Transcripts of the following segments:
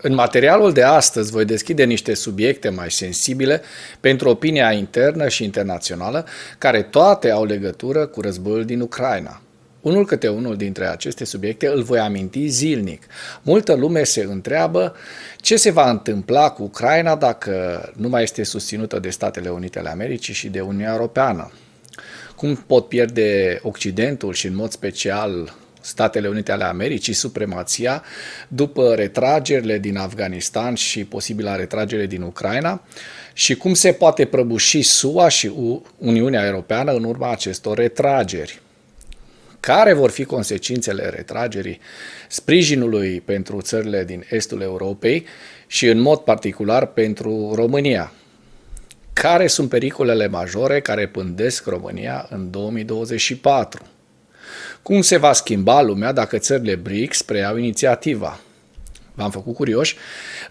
În materialul de astăzi voi deschide niște subiecte mai sensibile pentru opinia internă și internațională, care toate au legătură cu războiul din Ucraina. Unul câte unul dintre aceste subiecte îl voi aminti zilnic. Multă lume se întreabă ce se va întâmpla cu Ucraina dacă nu mai este susținută de Statele Unite ale Americii și de Uniunea Europeană. Cum pot pierde Occidentul și în mod special Statele Unite ale Americii supremația după retragerile din Afganistan și posibila retragere din Ucraina și cum se poate prăbuși SUA și Uniunea Europeană în urma acestor retrageri. Care vor fi consecințele retragerii sprijinului pentru țările din estul Europei și în mod particular pentru România? Care sunt pericolele majore care pândesc România în 2024? Cum se va schimba lumea dacă țările BRICS preiau inițiativa? V-am făcut curioși?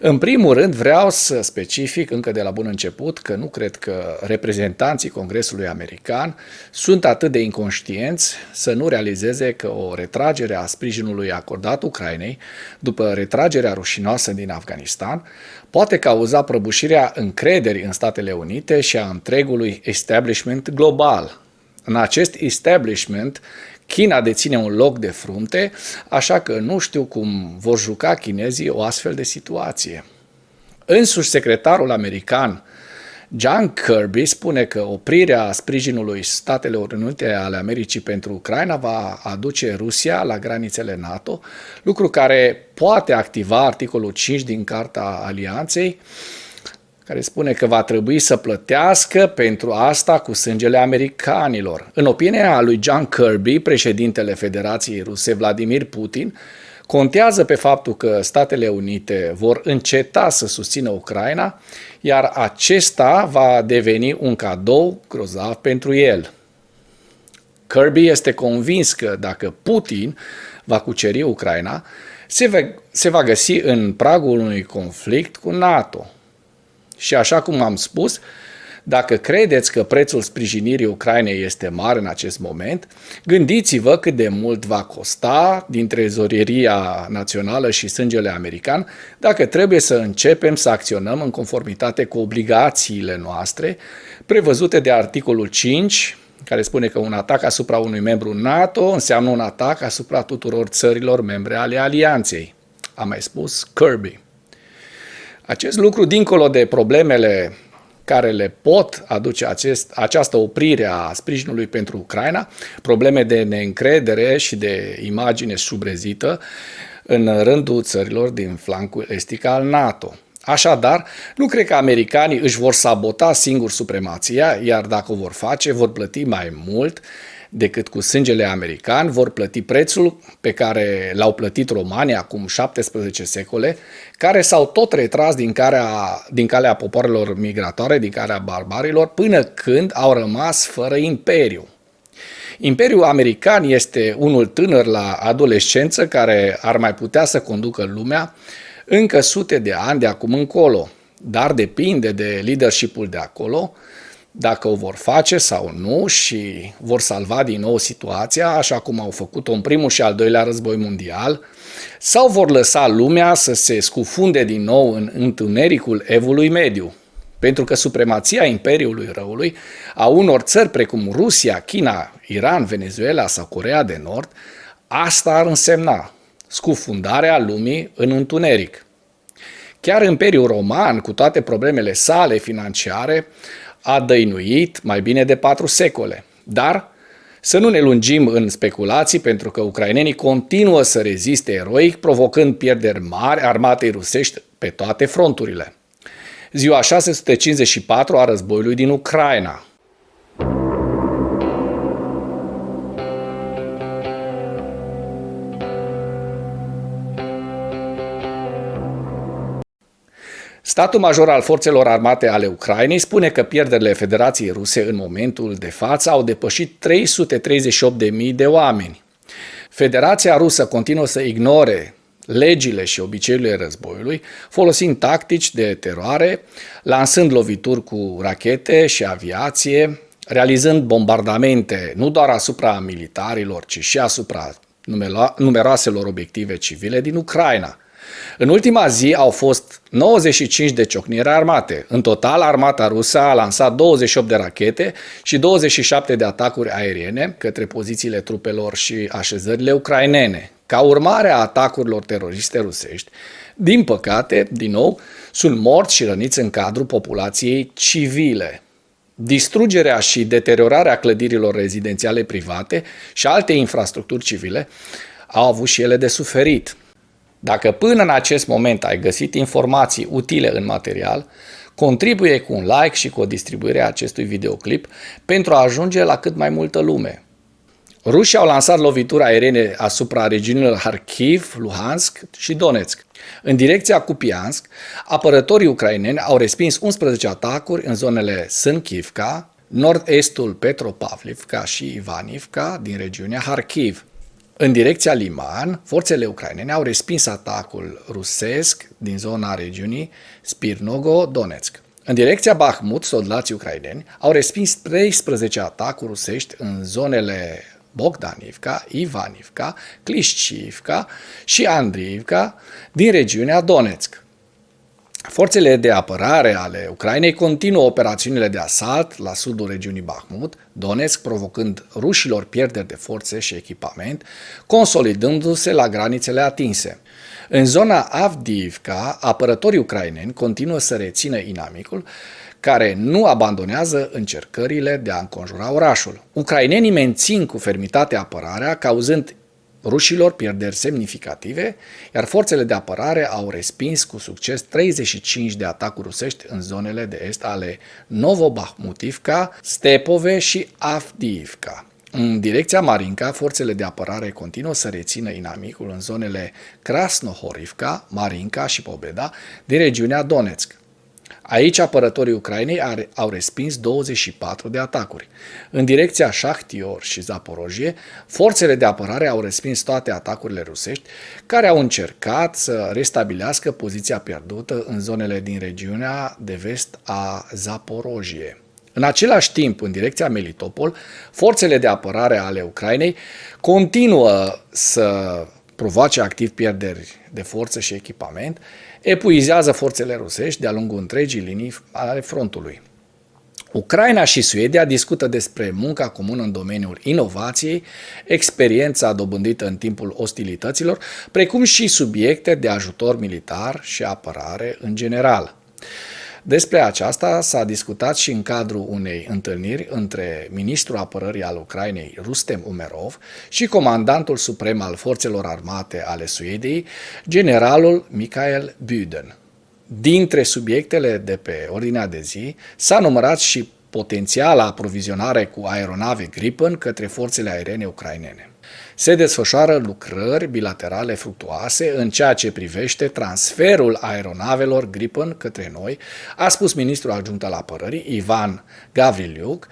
În primul rând vreau să specific încă de la bun început că nu cred că reprezentanții Congresului American sunt atât de inconștienți să nu realizeze că o retragere a sprijinului acordat Ucrainei după retragerea rușinoasă din Afganistan poate cauza prăbușirea încrederii în Statele Unite și a întregului establishment global. În acest establishment, China deține un loc de frunte, așa că nu știu cum vor juca chinezii o astfel de situație. Însuși secretarul american John Kirby spune că oprirea sprijinului Statelor Unite ale Americii pentru Ucraina va aduce Rusia la granițele NATO, lucru care poate activa articolul 5 din Carta Alianței, care spune că va trebui să plătească pentru asta cu sângele americanilor. În opinia lui John Kirby, președintele Federației Ruse Vladimir Putin contează pe faptul că Statele Unite vor înceta să susțină Ucraina, iar acesta va deveni un cadou grozav pentru el. Kirby este convins că dacă Putin va cuceri Ucraina, se va găsi în pragul unui conflict cu NATO. Și așa cum am spus, dacă credeți că prețul sprijinirii Ucrainei este mare în acest moment, gândiți-vă cât de mult va costa din trezoreria națională și sângele american dacă trebuie să începem să acționăm în conformitate cu obligațiile noastre prevăzute de articolul 5, care spune că un atac asupra unui membru NATO înseamnă un atac asupra tuturor țărilor membre ale alianței. A mai spus Kirby. Acest lucru, dincolo de problemele care le pot aduce această oprire a sprijinului pentru Ucraina, probleme de neîncredere și de imagine șubrezită în rândul țărilor din flancul estic al NATO. Așadar, nu cred că americanii își vor sabota singuri supremația, iar dacă o vor face, vor plăti mai mult decât cu sângele american, vor plăti prețul pe care l-au plătit romanii acum 17 secole, care s-au tot retras din calea popoarelor migratoare, din calea barbarilor, până când au rămas fără imperiu. Imperiul american este unul tânăr la adolescență care ar mai putea să conducă lumea încă sute de ani de acum încolo, dar depinde de leadership-ul de acolo, dacă o vor face sau nu și vor salva din nou situația, așa cum au făcut-o în primul și al doilea război mondial, sau vor lăsa lumea să se scufunde din nou în întunericul evului mediu. Pentru că supremația Imperiului Răului a unor țări precum Rusia, China, Iran, Venezuela sau Coreea de Nord, asta ar însemna scufundarea lumii în întuneric. Chiar Imperiul Roman, cu toate problemele sale financiare, a dăinuit mai bine de 4 secole. Dar să nu ne lungim în speculații, pentru că ucrainenii continuă să reziste eroic, provocând pierderi mari armatei rusești pe toate fronturile. Ziua 654 a războiului din Ucraina. Statul major al forțelor armate ale Ucrainei spune că pierderile Federației Ruse în momentul de față au depășit 338.000 de oameni. Federația Rusă continuă să ignore legile și obiceiurile războiului, folosind tactici de teroare, lansând lovituri cu rachete și aviație, realizând bombardamente nu doar asupra militarilor, ci și asupra numeroaselor obiective civile din Ucraina. În ultima zi au fost 95 de ciocniri armate. În total, armata rusă a lansat 28 de rachete și 27 de atacuri aeriene către pozițiile trupelor și așezările ucrainene. Ca urmare a atacurilor teroriste rusești, din păcate, din nou, sunt morți și răniți în cadrul populației civile. Distrugerea și deteriorarea clădirilor rezidențiale private și alte infrastructuri civile au avut și ele de suferit. Dacă până în acest moment ai găsit informații utile în material, contribuie cu un like și cu o distribuire a acestui videoclip pentru a ajunge la cât mai multă lume. Rușii au lansat lovituri aeriene asupra regiunilor Kharkiv, Luhansk și Donetsk. În direcția Kupiansk, apărătorii ucraineni au respins 11 atacuri în zonele Sânkivka, nord-estul Petropavlivka și Ivanivka din regiunea Kharkiv. În direcția Liman, forțele ucrainene au respins atacul rusesc din zona regiunii Spirnogo-Donetsk. În direcția Bahmut, soldații ucraineni au respins 13 atacuri rusești în zonele Bogdanivka, Ivanivka, Klishchivka și Andriivka din regiunea Donetsk. Forțele de apărare ale Ucrainei continuă operațiunile de asalt la sudul regiunii Bahmut, Donetsk, provocând rușilor pierderi de forțe și echipament, consolidându-se la granițele atinse. În zona Avdiivka, apărătorii ucraineni continuă să rețină inamicul, care nu abandonează încercările de a înconjura orașul. Ucrainenii mențin cu fermitate apărarea, cauzând rușilor pierderi semnificative, iar forțele de apărare au respins cu succes 35 de atacuri rusești în zonele de est ale Novobahmutivka, Stepove și Avdiivka. În direcția Marinka, forțele de apărare continuă să rețină inamicul în zonele Krasnohorivka, Marinka și Pobeda din regiunea Donetsk. Aici apărătorii Ucrainei au respins 24 de atacuri. În direcția Shahtior și Zaporojie, forțele de apărare au respins toate atacurile rusești, care au încercat să restabilească poziția pierdută în zonele din regiunea de vest a Zaporojie. În același timp, în direcția Melitopol, forțele de apărare ale Ucrainei continuă să provoace activ pierderi de forță și echipament, epuizează forțele rusești de-a lungul întregii linii ale frontului. Ucraina și Suedia discută despre munca comună în domeniul inovației, experiența dobândită în timpul ostilităților, precum și subiecte de ajutor militar și apărare în general. Despre aceasta s-a discutat și în cadrul unei întâlniri între ministrul apărării al Ucrainei, Rustem Umerov, și comandantul suprem al forțelor armate ale Suediei, generalul Mikael Bydén. Dintre subiectele de pe ordinea de zi s-a numărat și potențiala aprovizionare cu aeronave Gripen către forțele aeriene ucrainene. Se desfășoară lucrări bilaterale fructuoase în ceea ce privește transferul aeronavelor Gripen către noi, a spus ministrul adjunct al apărării, Ivan Gavriliuk,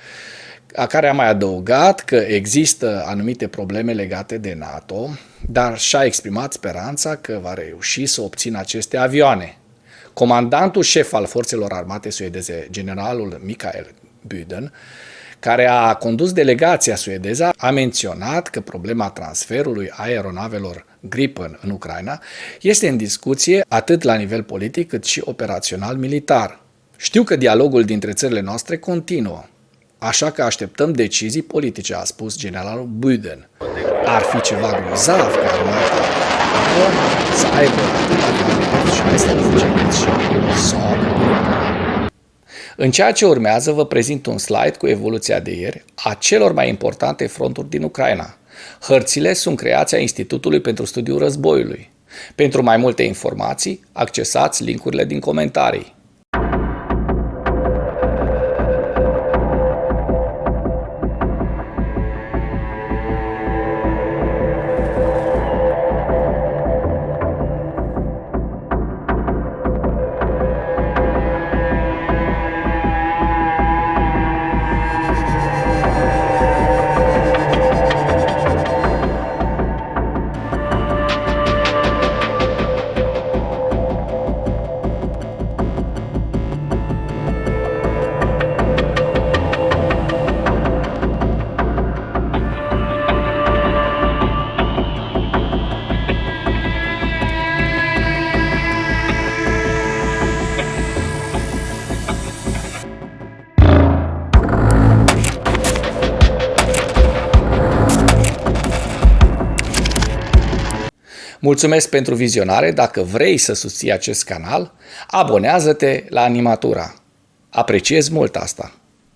care a mai adăugat că există anumite probleme legate de NATO, dar și-a exprimat speranța că va reuși să obțină aceste avioane. Comandantul șef al forțelor armate suedeze, generalul Mikael Bydén, care a condus delegația suedeză, a menționat că problema transferului aeronavelor Gripen în Ucraina este în discuție atât la nivel politic cât și operațional militar. Știu că dialogul dintre țările noastre continuă, așa că așteptăm decizii politice, a spus generalul Bydén. Ar fi ceva grozav ca armata să aibă atât avioane și cât și În ceea ce urmează, vă prezint un slide cu evoluția de ieri a celor mai importante fronturi din Ucraina. Hărțile sunt creația Institutului pentru Studiul Războiului. Pentru mai multe informații, accesați linkurile din comentarii. Mulțumesc pentru vizionare. Dacă vrei să susții acest canal, abonează-te la Animatura. Apreciez mult asta.